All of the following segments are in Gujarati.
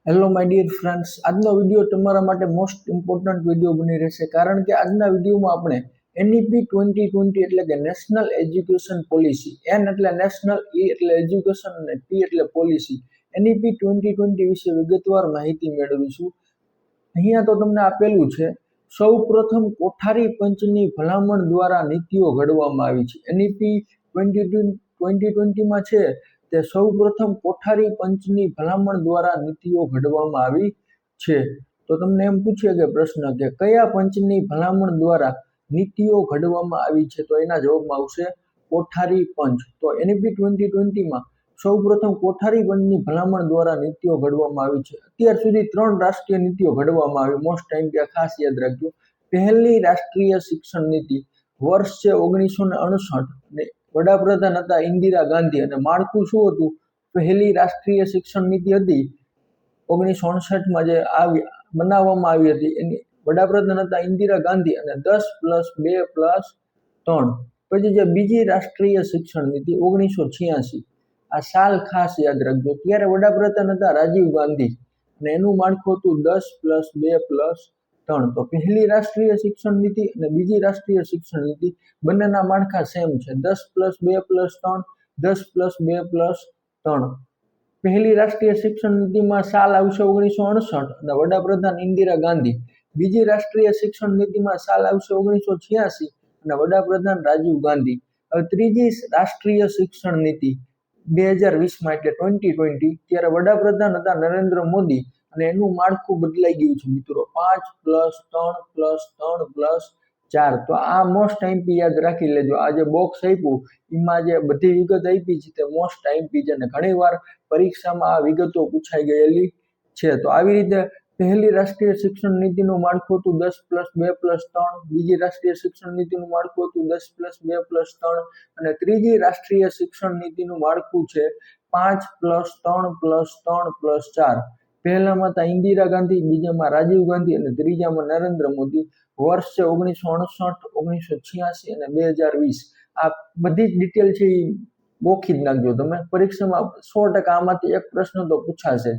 હેલો માય ડિયર ફ્રેન્ડ્સ, આજનો વિડીયો તમારા માટે મોસ્ટ ઇમ્પોર્ટન્ટ વિડીયો બની રહેશે, કારણ કે આજના વિડીયોમાં આપણે એનઈપી 2020 એટલે કે નેશનલ એજ્યુકેશન પોલિસી, એન એટલે નેશનલ, ઈ એટલે એજ્યુકેશન અને પી એટલે પોલિસી, એનઈપી 2020 વિશે વિગતવાર માહિતી મેળવીશું. અહીંયા તો તમને આપેલું છે, સૌ પ્રથમ કોઠારી પંચની ભલામણ દ્વારા નીતિઓ ઘડવામાં આવી છે. એનઈપી 2020માં છે તે સૌ પ્રથમ કોઠારી પંચની ભલામણ દ્વારા નીતિઓ ઘડવામાં આવી છે. તો તમને એમ પૂછે કે પ્રશ્ન કે કયા પંચની ભલામણ દ્વારા નીતિઓ ઘડવામાં આવી છે, તો એના જવાબમાં આવશે કોઠારી પંચ. તો એનઈપી 2020માં સૌ પ્રથમ કોઠારી પંચની ભલામણ દ્વારા નીતિઓ ઘડવામાં આવી છે. અત્યાર સુધી 3 રાષ્ટ્રીય નીતિઓ ઘડવામાં આવી. મોસ્ટ ટાઈમ કે ખાસ યાદ રાખજો. પહેલી રાષ્ટ્રીય શિક્ષણ નીતિ વર્ષ છે 1968 અને વડાપ્રધાન હતા ઇન્દિરા ગાંધી, અને માળખું શું હતું? પહેલી રાષ્ટ્રીય શિક્ષણ નીતિ હતી 1968માં જે બનાવવામાં આવી હતી, એની વડાપ્રધાન હતા ઇન્દિરા ગાંધી અને 10+2+3. પછી જે બીજી રાષ્ટ્રીય શિક્ષણ નીતિ 1986, આ સાલ ખાસ યાદ રાખજો. ત્યારે વડાપ્રધાન હતા રાજીવ ગાંધી અને એનું માળખું હતું 10+2+3. તો પહેલી રાષ્ટ્રીય શિક્ષણ નીતિ અને બીજી રાષ્ટ્રીય શિક્ષણ નીતિ બંનેના માળખા સેમ છે, 10+2+3, 10+2+3. પહેલી રાષ્ટ્રીય શિક્ષણ નીતિમાં સાલ આવશે 1968 અને વડાપ્રધાન ઇન્દિરા ગાંધી. બીજી રાષ્ટ્રીય શિક્ષણ નીતિમાં સાલ આવશે 1986 અને વડાપ્રધાન રાજીવ ગાંધી. હવે ત્રીજી રાષ્ટ્રીય શિક્ષણ નીતિ 2020માં એટલે 2020, ત્યારે વડાપ્રધાન હતા નરેન્દ્ર મોદી અને એનું માળખું બદલાઈ ગયું છે મિત્રો, 5+3+3+4. તો આ મોસ્ટ આઈએમપી યાદ રાખી લેજો. આ જે બોક્સ આપ્યું એમાં જે બધી વિગત આપી છે તે મોસ્ટ આઈએમપી છે અને ઘણી વાર પરીક્ષામાં આ વિગતો પૂછાઈ ગયેલી છે. તો આવી રીતે પહેલી રાષ્ટ્રીય શિક્ષણ નીતિનું માળખું હતું 10+2+3, બીજી રાષ્ટ્રીય શિક્ષણ નીતિનું માળખું હતું 10+2+3 અને ત્રીજી રાષ્ટ્રીય શિક્ષણ નીતિનું માળખું છે 5+3+3+4. પહેલામાં હતા ઇન્દિરા ગાંધી, બીજામાં રાજીવ ગાંધી અને ત્રીજામાં નરેન્દ્ર મોદી. વર્ષ છે 1968, 1986 અને 2020. આ બધી જ ડિટેલ છે એ ગોખી જ નાખજો તમે. પરીક્ષામાં 100% આમાંથી એક પ્રશ્ન તો પૂછાશે.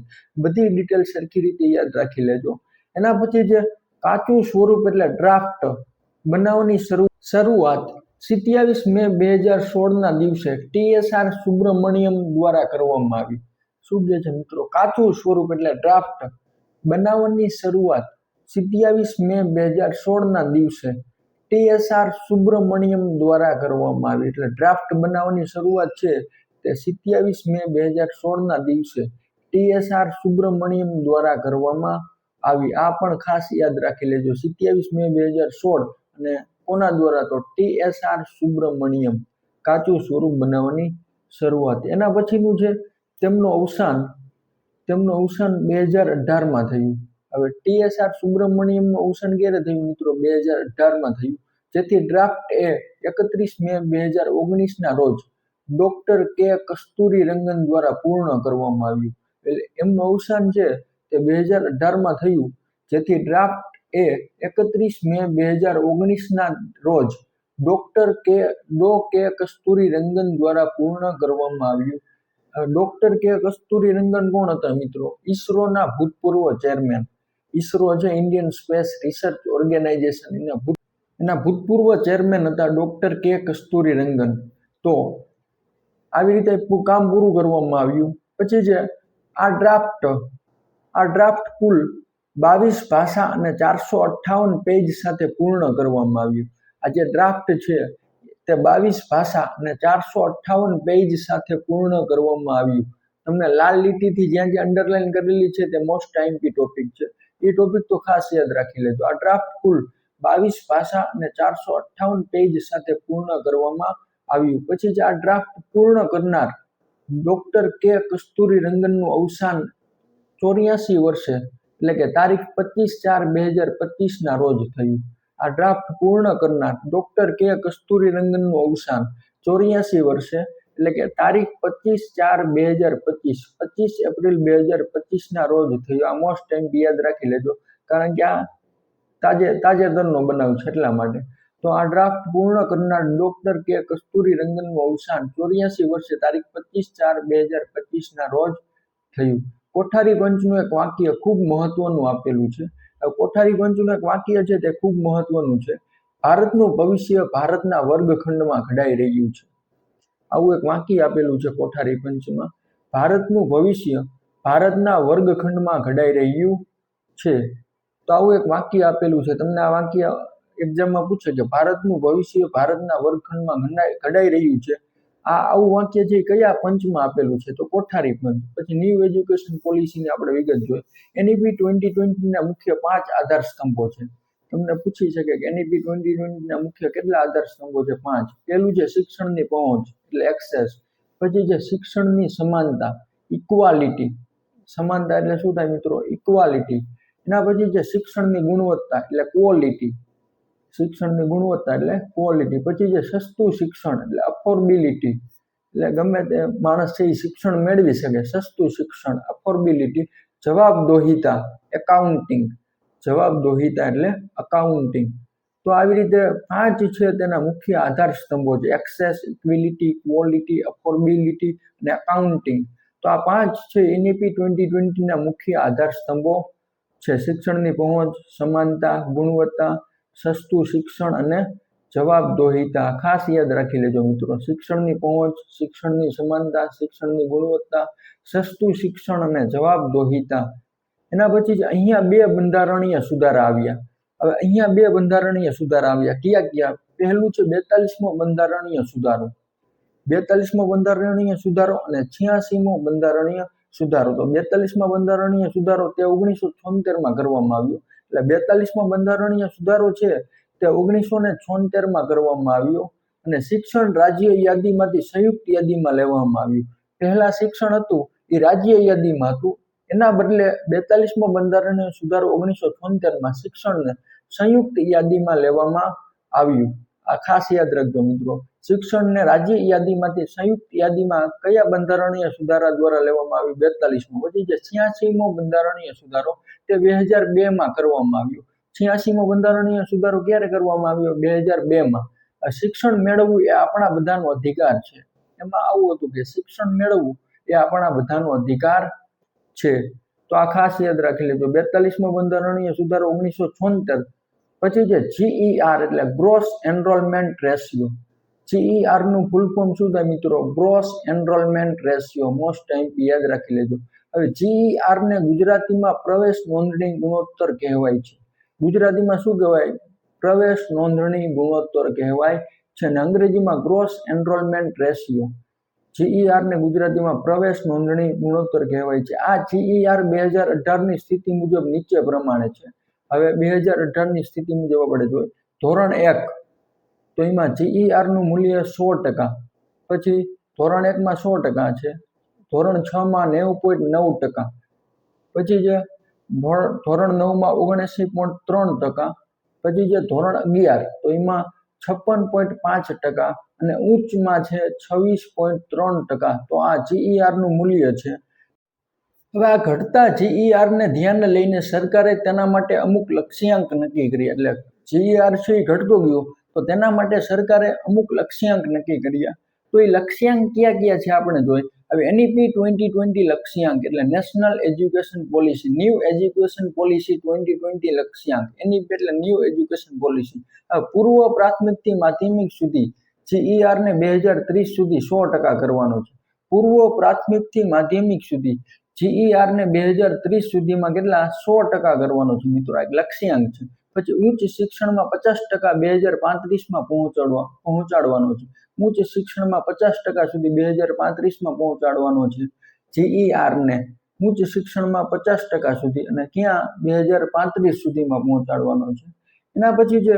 બધી ડિટેલ સરખી રીતે યાદ રાખી લેજો. એના પછી જે કાચું સ્વરૂપ એટલે ડ્રાફ્ટ બનાવવાની શરૂઆત 27 મે 2016ના દિવસે TSR સુબ્રમણ્યમ દ્વારા કરવામાં આવી. શું કહે છે મિત્રો? કાચું સ્વરૂપ એટલે ડ્રાફ્ટ બનાવવાની શરૂઆત 27 મે 2016ના દિવસે TSR સુબ્રમણ્યમ દ્વારા કરવામાં આવી. એટલે ડ્રાફ્ટ બનાવવાની શરૂઆત છે તે 27 મે 2016ના દિવસે TSR સુબ્રમણ્યમ દ્વારા કરવામાં આવી. આ પણ ખાસ યાદ રાખી લેજો, 27 મે 2016 અને કોના દ્વારા? તો TSR સુબ્રમણ્યમ. કાચું સ્વરૂપ બનાવવાની શરૂઆત. એના પછીનું છે તેમનું અવસાન 2018માં થયું. હવે TSR સુબ્રમણ્યમનું અવસાન ક્યારે થયું મિત્રો? 2018માં થયું, જેથી ડ્રાફ્ટ એ 31 મે 2019ના રોજ ડોક્ટર કે કસ્તુરી રંગન દ્વારા પૂર્ણ કરવામાં આવ્યું. એટલે એમનું અવસાન છે તે 2018માં થયું, જેથી ડ્રાફ્ટ એ 31 મે 2019ના રોજ ડોક્ટર કે કસ્તુરી રંગન દ્વારા પૂર્ણ કરવામાં આવ્યું. ડોક્ટર કે કસ્તુરી રંગન કોણ હતા મિત્રો? ઈસરોના ભૂતપૂર્વ ચેરમેન. ઈસરો છે ઇન્ડિયન સ્પેસ રિસર્ચ ઓર્ગેનાઇઝેશન, એના ભૂતપૂર્વ ચેરમેન હતા ડોક્ટર કે કસ્તુરી રંગન. તો આવી રીતે કામ પૂરું કરવામાં આવ્યું. પછી છે આ ડ્રાફ્ટ કુલ 22 ભાષા અને 458 પેજ સાથે પૂર્ણ કરવામાં આવ્યું. આ જે ડ્રાફ્ટ છે તે 22 ભાષા અને 458 પેજ સાથે પૂર્ણ કરવામાં આવ્યું. તમને લાલ લીટીથી જ્યાં જ્યાં અંડરલાઈન કરેલી છે તે મોસ્ટ આઈએમપી ટોપિક છે. એ ટોપિક તો ખાસ યાદ રાખી લેજો. આ ડ્રાફ્ટ કુલ 22 ભાષા અને 458 પેજ સાથે પૂર્ણ કરવામાં આવ્યું. પછી જે આ ડ્રાફ્ટ પૂર્ણ કરનાર ડોક્ટર કે કસ્તુરી રંગનનું અવસાન 84 વર્ષે એટલે કે તારીખ 25/4/2025ના રોજ થયું. આ ડ્રાફ્ટ પૂર્ણ કરનાર ડોક્ટર કે કસ્તુરી રંગનનું અવસાન 84 વર્ષે એટલે કે તારીખ 25/4/2025, 25 એપ્રિલ 2025ના રોજ થયું. આ મોસ્ટ ટાઈમ યાદ રાખી લેજો, કારણ કે આ તાજેતરનો બનાવ છે એટલા માટે. તો આ ડ્રાફ્ટ પૂર્ણ કરનાર ડોક્ટર કે કસ્તુરી રંગનનું અવસાન 84 વર્ષે તારીખ 25/4/2025ના રોજ થયું. કોઠારી પંચનું એક વાક્ય ખૂબ મહત્વનું આપેલું છે. કોઠારી પંચનું એક વાક્ય છે તે ખૂબ મહત્વનું છે. ભારતનું ભવિષ્ય ભારતના વર્ગખંડમાં ઘડાઈ રહ્યું છે. આવું એક વાક્ય આપેલું છે કોઠારી પંચમાં. ભારતનું ભવિષ્ય ભારતના વર્ગખંડમાં ઘડાઈ રહ્યું છે. તો આવું એક વાક્ય આપેલું છે. તમને આ વાક્ય એક્ઝામમાં પૂછે કે ભારતનું ભવિષ્ય ભારતના વર્ગખંડમાં ઘડાઈ રહ્યું છે. આવું વાક્ય છે કયા પંચમાં આપેલું છે? તો કોઠારી પંચ. પછી ન્યૂ એજ્યુકેશન પોલિસીની આપણે વિગત જોઈએ. NEP 2020 ના મુખ્ય 5 આધાર સ્તંભો છે. તમને પૂછી શકે કે NEP 2020 ના મુખ્ય કેટલા આધાર સ્તંભો છે? 5. પહેલું છે શિક્ષણની પહોંચ એટલે એક્સેસ. પછી છે શિક્ષણની સમાનતા ઇક્વાલિટી. સમાનતા એટલે શું થાય મિત્રો? ઇક્વાલિટી. એના પછી છે શિક્ષણની ગુણવત્તા એટલે ક્વોલિટી. શિક્ષણની ગુણવત્તા એટલે ક્વોલિટી. પછી છે સસ્તું શિક્ષણ એટલે અફોર્ડેબિલિટી. એટલે ગમે તે માણસ છે એ શિક્ષણ મેળવી શકે. સસ્તું શિક્ષણ અફોર્ડેબિલિટી. જવાબદોહિતા એકાઉન્ટિંગ. જવાબદોહિતા એટલે અકાઉન્ટિંગ. તો આવી રીતે 5 છે તેના મુખ્ય આધાર સ્તંભો છે. એક્સેસ, ઇક્વિલિટી, ક્વોલિટી, અફોર્ડેબિલિટી અને અકાઉન્ટિંગ. તો આ 5 છે NEP 2020 ના મુખ્ય આધાર સ્તંભો છે. શિક્ષણની પહોંચ, સમાનતા, ગુણવત્તા, સસ્તું શિક્ષણ અને જવાબદોહિતા. ખાસ યાદ રાખી લેજો મિત્રો. શિક્ષણની પહોંચ, શિક્ષણની સમાનતા, શિક્ષણની ગુણવત્તા, સસ્તું શિક્ષણ અને જવાબદોહિતા. એના પછી અહીંયા 2 બંધારણીય સુધારા આવ્યા. હવે અહીંયા 2 બંધારણીય સુધારા આવ્યા. કયા? પહેલું છે 42મો બંધારણીય સુધારો. 42મો બંધારણીય સુધારો અને 86મો બંધારણીય સુધારો. તો 42મા બંધારણીય સુધારો તે 1976માં કરવામાં આવ્યો. એટલે 42મો બંધારણીય સુધારો છે તે 1976માં કરવામાં આવ્યો અને શિક્ષણ રાજ્ય યાદીમાંથી સંયુક્ત યાદીમાં લેવામાં આવ્યું. પહેલા શિક્ષણ હતું એ રાજ્ય યાદીમાં હતું. એના બદલે 42મો બંધારણીય સુધારો 1976માં શિક્ષણને સંયુક્ત યાદીમાં લેવામાં આવ્યું. આ ખાસ યાદ રાખજો મિત્રો. શિક્ષણને રાજ્ય યાદીમાંથી સંયુક્ત યાદીમાં કયા બંધારણીય સુધારા દ્વારા લેવામાં આવ્યું? 42મો. પછી જે 86મો બંધારણીય સુધારો તે 2002માં કરવામાં આવ્યો. 86મો બંધારણીય સુધારો ક્યારે કરવામાં આવ્યો? 2002માં. શિક્ષણ મેળવવું એ આપણા બધાનો અધિકાર છે. એમાં આવું હતું કે શિક્ષણ મેળવવું એ આપણા બધાનો અધિકાર છે. તો આ ખાસ યાદ રાખી લેજો. 42મો બંધારણીય સુધારો 1976. પછી છે GER એટલે ગ્રોસ એનરોલમેન્ટ રેશિયો. GER નું ફૂલ ફોર્મ શું થાય મિત્રો? Gross enrolment ratio. Most time યાદ રાખી લેજો. હવે GER ને ગુજરાતીમાં પ્રવેશ નોંધણી ગુણોત્તર કહેવાય છે. ગુજરાતીમાં શું કહેવાય? પ્રવેશ નોંધણી ગુણોત્તર કહેવાય છે અને અંગ્રેજીમાં ગ્રોસ એનરોલમેન્ટ રેશિયો. GER ને ગુજરાતીમાં પ્રવેશ નોંધણી ગુણોત્તર કહેવાય છે. આ GER 2018ની સ્થિતિ મુજબ નીચે પ્રમાણે છે. હવે 2018ની સ્થિતિ મુજબ આપણે જોઈએ. ધોરણ 1 તો એમાં GER નું મૂલ્ય 100%. પછી ધોરણ 1માં 100% છે. ધોરણ 6માં 90.9%. પછી જે ધોરણ 9માં 79.3%. પછી જે ધોરણ 11 તો એમાં 56.5% અને ઉચ્ચમાં છે 26.3%. તો આ GER નું મૂલ્ય છે. હવે આ ઘટતા GER ને ધ્યાને લઈને સરકારે તેના માટે અમુક લક્ષ્યાંક નક્કી કર્યા. એટલે GER છે એ ઘટતો ગયો તો તેના માટે સરકારે અમુક લક્ષ્યાંક નક્કી કર્યા. તો એ લક્ષ્યાંક કયા છે આપણે જોઈએ. હવે NEP 2020 લક્ષ્યાંક એટલે national education policy, new education policy 2020 લક્ષ્યાંક. NEP એટલે ન્યૂ એજ્યુકેશન પોલિસી. હવે પૂર્વ પ્રાથમિકથી માધ્યમિક સુધી GER ને 2030 સુધી 100% કરવાનો છે. પૂર્વ પ્રાથમિકથી માધ્યમિક સુધી GER ને 2030 સુધીમાં કેટલા? 100% કરવાનો છે મિત્રો. આ એક લક્ષ્યાંક છે. પછી ઉચ્ચ શિક્ષણમાં 50% 2035માં પહોંચાડવાનો છે. ઉચ્ચ શિક્ષણમાં 50% સુધી 2035માં પહોંચાડવાનો છે GER ને. ઉચ્ચ શિક્ષણમાં 50% સુધી અને ક્યાં? 2035 સુધીમાં પહોંચાડવાનો છે. એના પછી જે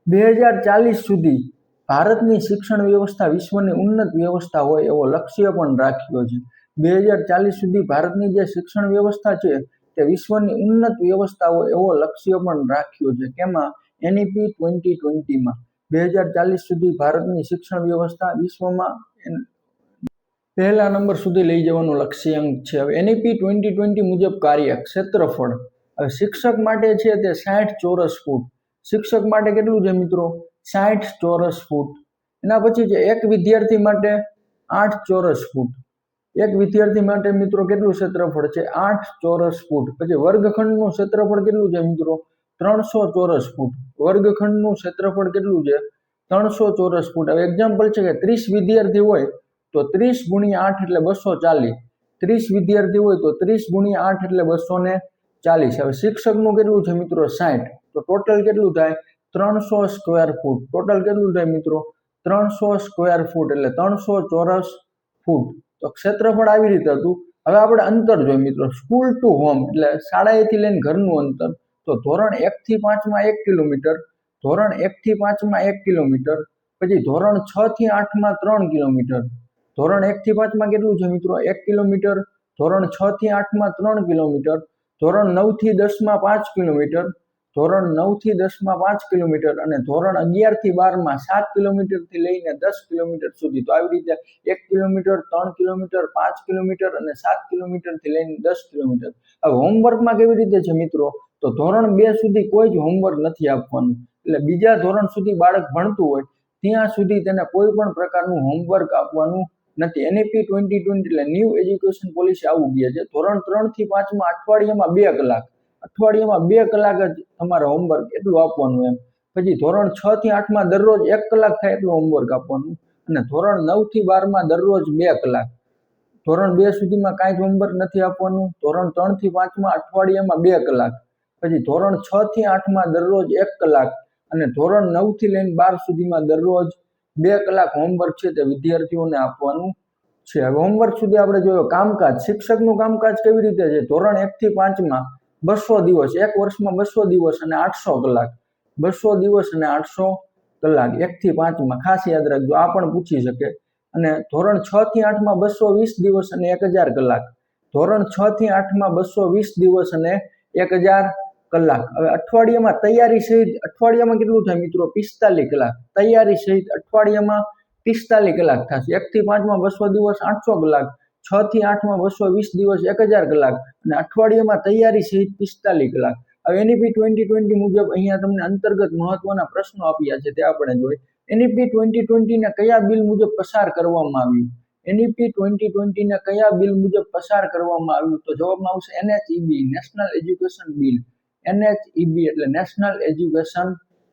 2040 સુધી ભારતની શિક્ષણ વ્યવસ્થા વિશ્વની ઉન્નત વ્યવસ્થા હોય એવો લક્ષ્ય પણ રાખ્યો છે. 2040 સુધી ભારતની જે શિક્ષણ વ્યવસ્થા છે તે વિશ્વની ઉન્નત વ્યવસ્થા હોય એવો લક્ષ્ય પણ રાખ્યો છે. કેમાં? NEP 2020માં 2040 સુધી ભારતની શિક્ષણ વ્યવસ્થા વિશ્વમાં પહેલા નંબર સુધી લઈ જવાનો લક્ષ્યાંક છે. હવે NEP 2020 મુજબ કાર્ય ક્ષેત્રફળ. હવે શિક્ષક માટે છે તે 60 ચોરસ ફૂટ. શિક્ષક માટે કેટલું છે મિત્રો? 60 ચોરસ ફૂટ. એના પછી છે એક વિદ્યાર્થી માટે 8 ચોરસ ફૂટ. એક વિદ્યાર્થી માટે મિત્રો કેટલું ક્ષેત્રફળ છે? 8 ચોરસ ફૂટ. પછી વર્ગખંડનું ક્ષેત્રફળ કેટલું છે મિત્રો? 300 ચોરસ ફૂટ. વર્ગખંડનું ક્ષેત્રફળ કેટલું છે? 300 ચોરસ ફૂટ. હવે એક્ઝામ્પલ છે કે 30 વિદ્યાર્થી હોય તો 30 ગુણ્યા 8 એટલે 240. 30 વિદ્યાર્થી હોય તો 30 ગુણ્યા 8 એટલે 240. હવે શિક્ષકનું કેટલું છે મિત્રો? 60. તો ટોટલ કેટલું થાય? 300 સ્ક્વેર ફૂટ. ટોટલ કેટલું થાય મિત્રો? 300 સ્ક્વેર ફૂટ એટલે 300 ચોરસ ફૂટ. તો ક્ષેત્રફળ આવી રીતે હતું. હવે આપણે અંતર જોઈએ મિત્રો. સ્કૂલ ટુ હોમ એટલે શાળાએથી લઈને ઘરનું અંતર. તો ધોરણ 1 થી 5 માં 1 કિલોમીટર, ધોરણ 1 થી 5 માં 1 કિલોમીટર, પછી ધોરણ 6 થી 8 માં 3 કિલોમીટર. ધોરણ 1 થી 5 માં કેટલું છે મિત્રો? 1 કિલોમીટર. ધોરણ 6 થી 8 માં 3 કિલોમીટર. ધોરણ 9 થી 10 માં 5 કિલોમીટર. ધોરણ 9 થી 10 માં 5 કિલોમીટર અને ધોરણ 11 થી 12 માં 7 કિલોમીટર થી લઈને 10 કિલોમીટર સુધી. તો આવી રીતે 1 કિલોમીટર, 3 કિલોમીટર, 5 કિલોમીટર અને 7 કિલોમીટર થી લઈને 10 કિલોમીટર. હવે હોમવર્કમાં કેવી રીતે છે મિત્રો? તો ધોરણ 2 સુધી કોઈ જ હોમવર્ક નથી આપવાનું. એટલે બીજા ધોરણ સુધી બાળક ભણતું હોય ત્યાં સુધી તેને કોઈ પણ પ્રકારનું હોમવર્ક આપવાનું નથી. એનઈપી 2020 એટલે ન્યૂ એજ્યુકેશન પોલિસી આવું ગયા છે. ધોરણ 3 થી 5 માં અઠવાડિયામાં 2 કલાક, અઠવાડિયામાં 2 કલાક જ તમારે હોમવર્ક એટલું આપવાનું એમ. પછી ધોરણ 6 થી 8 માં દરરોજ 1 કલાક થાય એટલું હોમવર્ક આપવાનું અને ધોરણ 9 થી 12 માં દરરોજ 2 કલાક. ધોરણ 2 સુધીમાં કાંઈ જ હોમવર્ક નથી આપવાનું. ધોરણ 3 થી 5 માં અઠવાડિયામાં 2 કલાક. પછી ધોરણ 6 થી 8 માં દરરોજ 1 કલાક અને ધોરણ 9 થી લઈને 12 સુધીમાં દરરોજ 2 કલાક હોમવર્ક છે તે વિદ્યાર્થીઓને આપવાનું છે. હવે હોમવર્ક સુધી આપણે જોયું. કામકાજ, શિક્ષકનું કામકાજ કેવી રીતે છે? ધોરણ 1 થી 5 માં 200 દિવસ, એક વર્ષમાં 200 દિવસ અને 800 કલાક. 200 દિવસ અને 800 કલાક 1 થી 5 માં. ખાસ યાદ રાખજો, આ પણ પૂછી શકે. અને ધોરણ 6 થી 8 માં 220 દિવસ અને 1000 કલાક. ધોરણ 6 થી 8 માં 220 દિવસ અને 1000 કલાક. હવે અઠવાડિયામાં તૈયારી સહિત અઠવાડિયામાં કેટલું થાય મિત્રો? 45 કલાક. તૈયારી સહિત અઠવાડિયામાં 45 કલાક થશે. 1 થી 5 માં 200 દિવસ 800 કલાક, 6 થી 8 માં 220 દિવસ 1000 કલાક અને અઠવાડિયામાં તૈયારી સહિત 45 કલાક. હવે એનઈપી 2020 મુજબ અહીંયા તમને અંતર્ગત મહત્વના પ્રશ્નો આપ્યા છે તે આપણે જોઈએ. એનઈપી 2020 ને કયા બિલ મુજબ પસાર કરવામાં આવ્યું? એનઈપી 2020 ને કયા બિલ મુજબ પસાર કરવામાં આવ્યું? તો જવાબમાં આવશે એનએચઈબી, નેશનલ એજ્યુકેશન બિલ. એનએચઈબી એટલે નેશનલ એજ્યુકેશન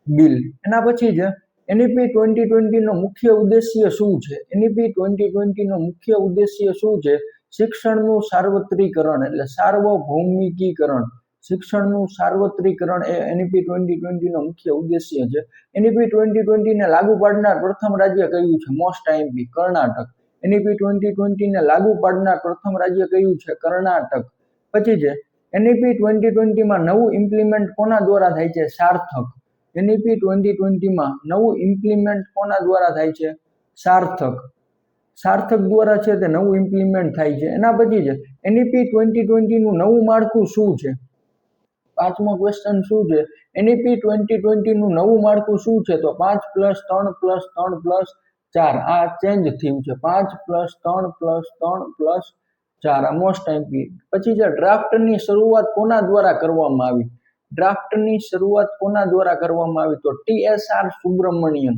બિલ. એના પછી છે એનઈપી 2020 નો મુખ્ય ઉદ્દેશ્ય શું છે? એનઈપી 2020 નો મુખ્ય ઉદ્દેશ્ય શું છે? શિક્ષણનું સાર્વત્રિકરણ એટલે સાર્વભૌમિકીકરણ. શિક્ષણનું સાર્વત્રિકરણ એ એનઈપી 2020 નો મુખ્ય ઉદ્દેશ્ય છે. એનઈપી 2020 ને લાગુ પાડનાર પ્રથમ રાજ્ય કયું છે? Most IMP Karnataka. એનઈપી 2020 ને લાગુ પાડનાર પ્રથમ રાજ્ય કયું છે? કર્ણાટક. પછી છે એનઈપી 2020 માં નવું ઇમ્પ્લિમેન્ટ કોના દ્વારા થાય છે? સાર્થક. એનઈપી 2020 માં નવું ઇમ્પ્લિમેન્ટ કોના દ્વારા થાય છે? સાર્થક. સાર્થક દ્વારા છે તે નવું ઇમ્પ્લિમેન્ટ થાય છે. એના પછી છે એનઈપી 2020 નું નવું માળખું શું છે? પાંચમો ક્વેશ્ચન શું છે? એનઈપી 2020 નું નવું માળખું શું છે? તો 5+3+3+4 આ ચેન્જ થયું છે. 5+3+3+4 આ મોસ્ટ આઈએમપી. પછી છે ડ્રાફ્ટની શરૂઆત કોના દ્વારા કરવામાં આવી? ડ્રાફ્ટની શરૂઆત કોના દ્વારા કરવામાં આવી? તો ટીએસઆર સુબ્રમણ્યમ.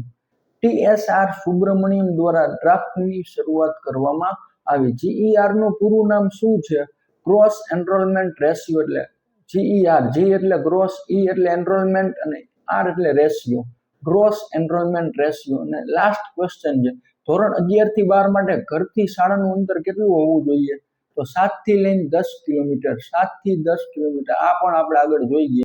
ટીએસઆર સુબ્રમણ્યમ દ્વારા ડ્રાફ્ટની શરૂઆત કરવામાં આવી. જીઈઆર નું પૂરું નામ શું છે? Gross enrolment ratio. એટલે જીઈઆર, જી એટલે ગ્રોસ, ઈ એટલે એનરોલમેન્ટ અને આર એટલે રેશિયો. Gross enrolment ratio. અને લાસ્ટ ક્વેશ્ચન છે ધોરણ 11 થી 12 માટે ઘરથી શાળાનું અંતર કેટલું હોવું જોઈએ? તો 7 થી લઈને 10 કિલોમીટર. 7 થી 10 કિલોમીટર. આ પણ આપણે આગળ જોઈ ગયા.